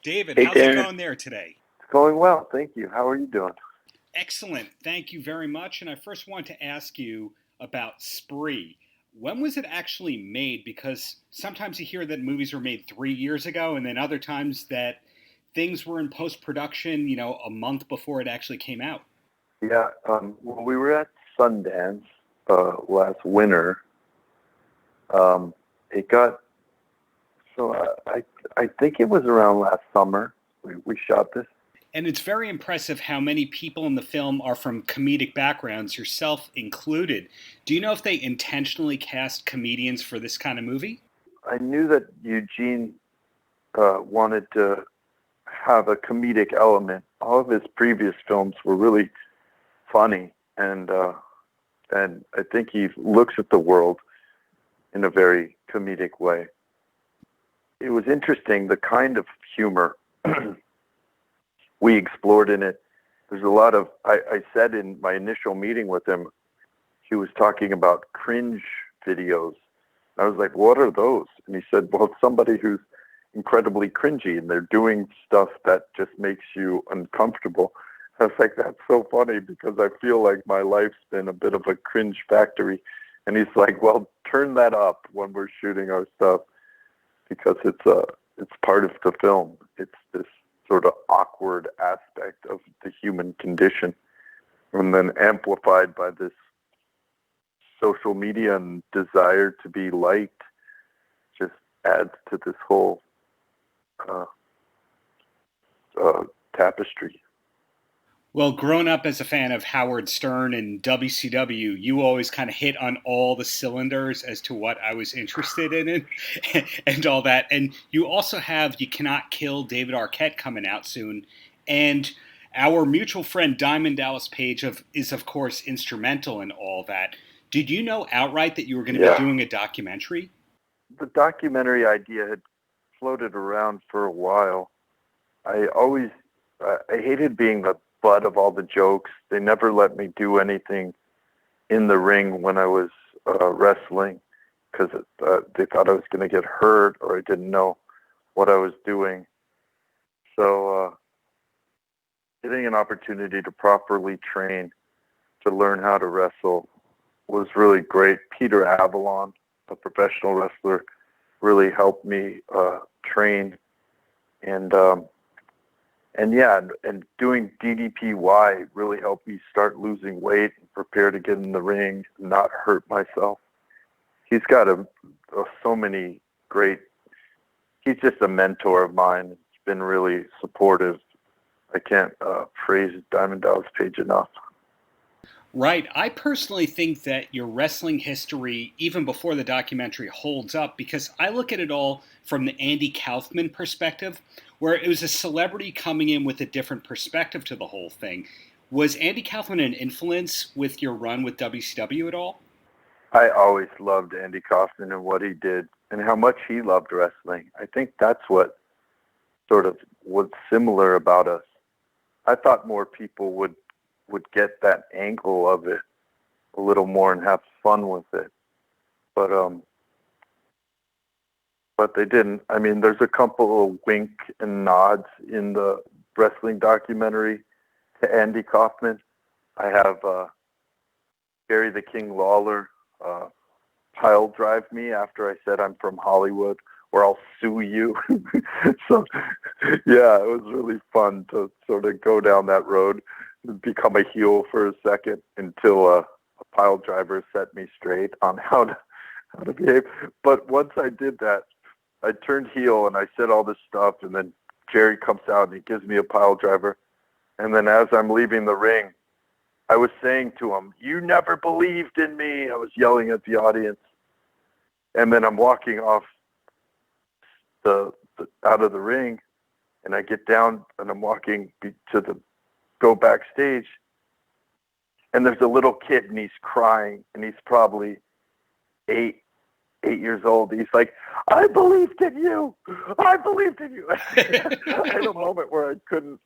David, Hey, how's it Darren. going there today? It's going well, thank you. How are you doing? Excellent. Thank you very much. And I first want to ask you about Spree. When was it actually made? Because sometimes you hear that movies were made 3 years ago, and then other times that things were in post production, a month before it actually came out. Yeah, when we were at Sundance last winter, it got, so I think it was around last summer we shot this. And it's very impressive how many people in the film are from comedic backgrounds, yourself included. Do you know if they intentionally cast comedians for this kind of movie? I knew that Eugene wanted to have a comedic element. All of his previous films were really funny, and I think he looks at the world in a very comedic way. It was interesting, the kind of humor we explored in it. There's a lot of, I said in my initial meeting with him, he was talking about cringe videos. I was like, what are those? And he said, well, it's somebody who's incredibly cringy and they're doing stuff that just makes you uncomfortable. I was like, that's so funny because I feel like my life's been a bit of a cringe factory. And he's like, well, turn that up when we're shooting our stuff because it's part of the film. It's this sort of awkward aspect of the human condition, and then amplified by this social media and desire to be liked, just adds to this whole tapestry. Well, growing up as a fan of Howard Stern and WCW, you always kind of hit on all the cylinders as to what I was interested in and all that. And you also have You Cannot Kill David Arquette coming out soon. And our mutual friend Diamond Dallas Page is, of course, instrumental in all that. Did you know outright that you were going to be doing a documentary? The documentary idea had floated around for a while. I hated being the butt of all the jokes. They never let me do anything in the ring when I was wrestling because they thought I was going to get hurt or I didn't know what I was doing. So getting an opportunity to properly train, to learn how to wrestle was really great. Peter Avalon, a professional wrestler, really helped me train. And doing DDPY really helped me start losing weight and prepare to get in the ring and not hurt myself. He's got so many great, he's just a mentor of mine. He's been really supportive. I can't praise Diamond Dallas Page enough. Right. I personally think that your wrestling history, even before the documentary, holds up because I look at it all from the Andy Kaufman perspective, where it was a celebrity coming in with a different perspective to the whole thing. Was Andy Kaufman an influence with your run with WCW at all? I always loved Andy Kaufman and what he did and how much he loved wrestling. I think that's what sort of was similar about us. I thought more people would get that angle of it a little more and have fun with it. But they didn't. I mean, there's a couple of wink and nods in the wrestling documentary to Andy Kaufman. I have Gary the King Lawler pile drive me after I said I'm from Hollywood or I'll sue you. So, yeah, it was really fun to sort of go down that road and become a heel for a second until a pile driver set me straight on how to behave. But once I did that, I turned heel and I said all this stuff, and then Jerry comes out and he gives me a pile driver. And then as I'm leaving the ring, I was saying to him, "You never believed in me." I was yelling at the audience. And then I'm walking off out of the ring, and I get down and I'm walking to go backstage, and there's a little kid and he's crying, and he's probably 8 years old. He's like, "I believed in you. I believed in you." I had a moment where I couldn't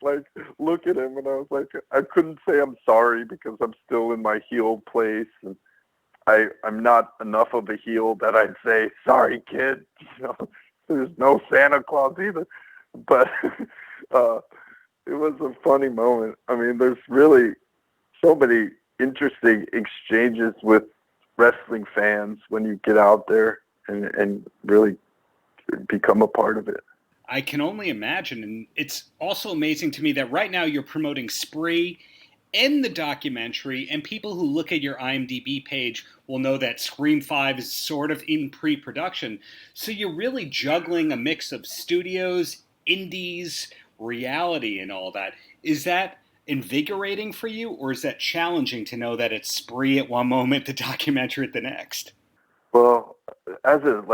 like look at him, and I was like, I couldn't say I'm sorry because I'm still in my heel place, and I'm not enough of a heel that I'd say, "Sorry, kid." There's no Santa Claus either. but it was a funny moment. I mean, there's really so many interesting exchanges with wrestling fans when you get out there and really become a part of it. I can only imagine. And it's also amazing to me that right now you're promoting Spree in the documentary, and people who look at your IMDb page will know that Scream 5 is sort of in pre-production. So you're really juggling a mix of studios, indies, reality, and all that. Is that invigorating for you, or is that challenging to know that it's Spree at one moment, the documentary at the next? Well, as a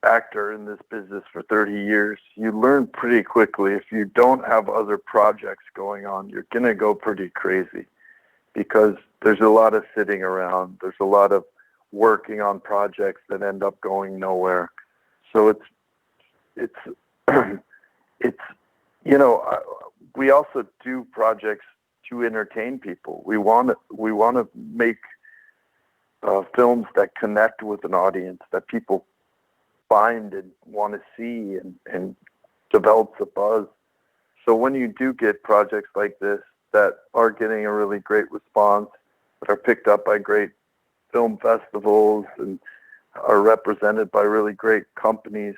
actor in this business for 30 years, you learn pretty quickly if you don't have other projects going on, you're going to go pretty crazy because there's a lot of sitting around. There's a lot of working on projects that end up going nowhere. So it's we also do projects to entertain people. We want to make films that connect with an audience, that people find and want to see and develops a buzz. So when you do get projects like this that are getting a really great response, that are picked up by great film festivals and are represented by really great companies,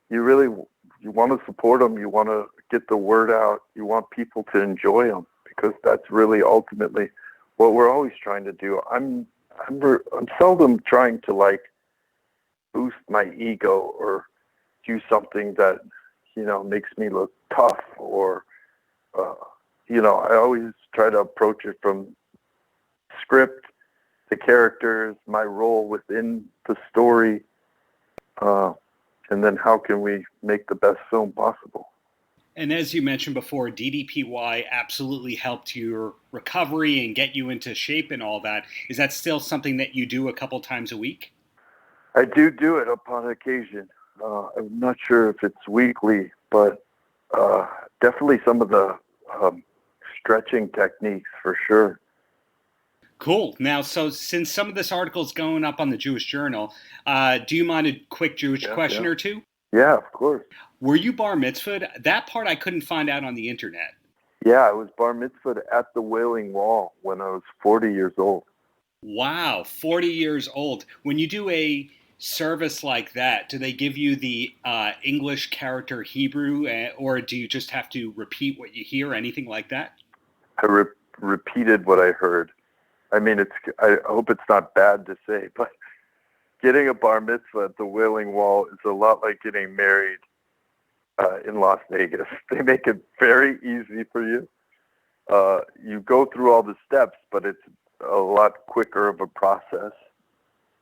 you want to support them. You want to get the word out. You want people to enjoy them because that's really ultimately what we're always trying to do. I'm seldom trying to boost my ego or do something that makes me look tough or I always try to approach it from script, the characters, my role within the story, and then how can we make the best film possible. And as you mentioned before, DDPY absolutely helped your recovery and get you into shape and all that. Is that still something that you do a couple times a week? I do it upon occasion. I'm not sure if it's weekly, but definitely some of the stretching techniques for sure. Cool. Now, so since some of this article is going up on the Jewish Journal, do you mind a quick Jewish question or two? Yeah, of course. Were you bar mitzvahed? That part I couldn't find out on the internet. Yeah, I was bar mitzvahed at the Wailing Wall when I was 40 years old. Wow, 40 years old. When you do a service like that, do they give you the English character Hebrew, or do you just have to repeat what you hear, anything like that? I repeated what I heard. I mean, I hope it's not bad to say, but getting a bar mitzvah at the Wailing Wall is a lot like getting married in Las Vegas. They make it very easy for you. You go through all the steps, but it's a lot quicker of a process.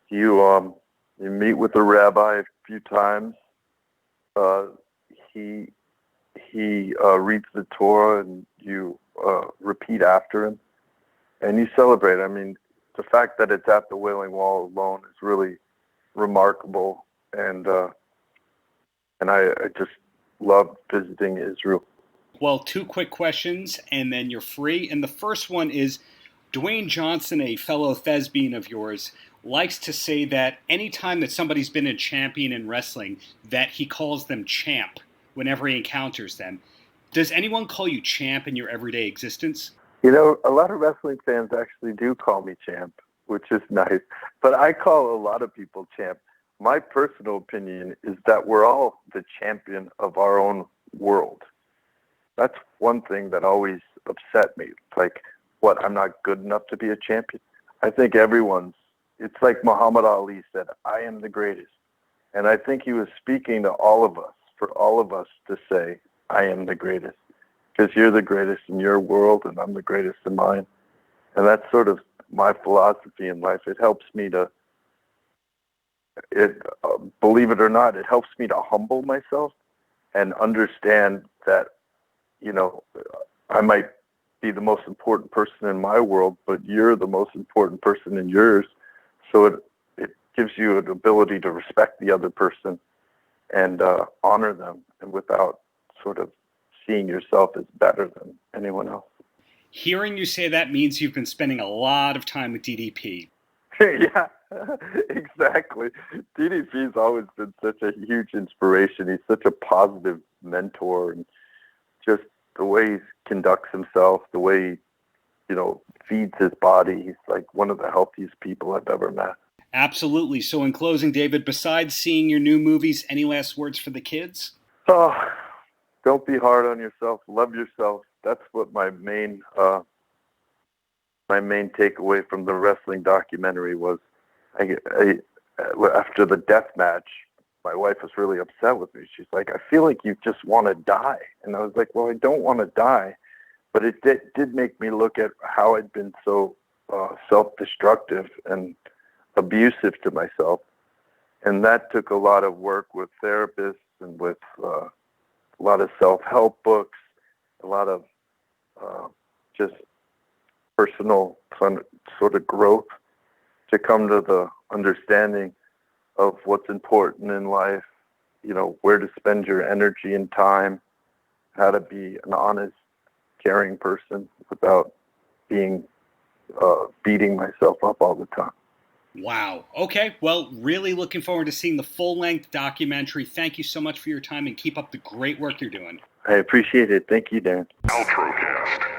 You meet with the rabbi a few times. He reads the Torah, and you repeat after him, and you celebrate. I mean, the fact that it's at the Wailing Wall alone is really remarkable, and I just love visiting Israel. Well, two quick questions, and then you're free. And the first one is, Dwayne Johnson, a fellow thespian of yours, likes to say that anytime that somebody's been a champion in wrestling, that he calls them champ whenever he encounters them. Does anyone call you champ in your everyday existence? A lot of wrestling fans actually do call me champ, which is nice. But I call a lot of people champ. My personal opinion is that we're all the champion of our own world. That's one thing that always upset me. Like, what, I'm not good enough to be a champion? I think it's like Muhammad Ali said, I am the greatest. And I think he was speaking to all of us, for all of us to say, I am the greatest. Because you're the greatest in your world and I'm the greatest in mine. And that's sort of my philosophy in life. It helps me to, believe it or not, it helps me to humble myself and understand that, I might be the most important person in my world, but you're the most important person in yours. So it gives you an ability to respect the other person and honor them, and without sort of seeing yourself as better than anyone else. Hearing you say that means you've been spending a lot of time with DDP. Yeah, Exactly. DDP's always been such a huge inspiration. He's such a positive mentor, and just the way he conducts himself, the way he, feeds his body. He's like one of the healthiest people I've ever met. Absolutely. So in closing, David, besides seeing your new movies, any last words for the kids? Oh, don't be hard on yourself. Love yourself. That's what my main takeaway from the wrestling documentary was. After the death match, my wife was really upset with me. She's like, I feel like you just want to die. And I was like, well, I don't want to die. But it did make me look at how I'd been so self-destructive and abusive to myself. And that took a lot of work with therapists and with a lot of self-help books, a lot of just personal sort of growth to come to the understanding of what's important in life, where to spend your energy and time, how to be an honest, caring person without being beating myself up all the time. Wow. Okay. Well, really looking forward to seeing the full-length documentary. Thank you so much for your time, and keep up the great work you're doing. I appreciate it. Thank you, Darren. Paltrocast.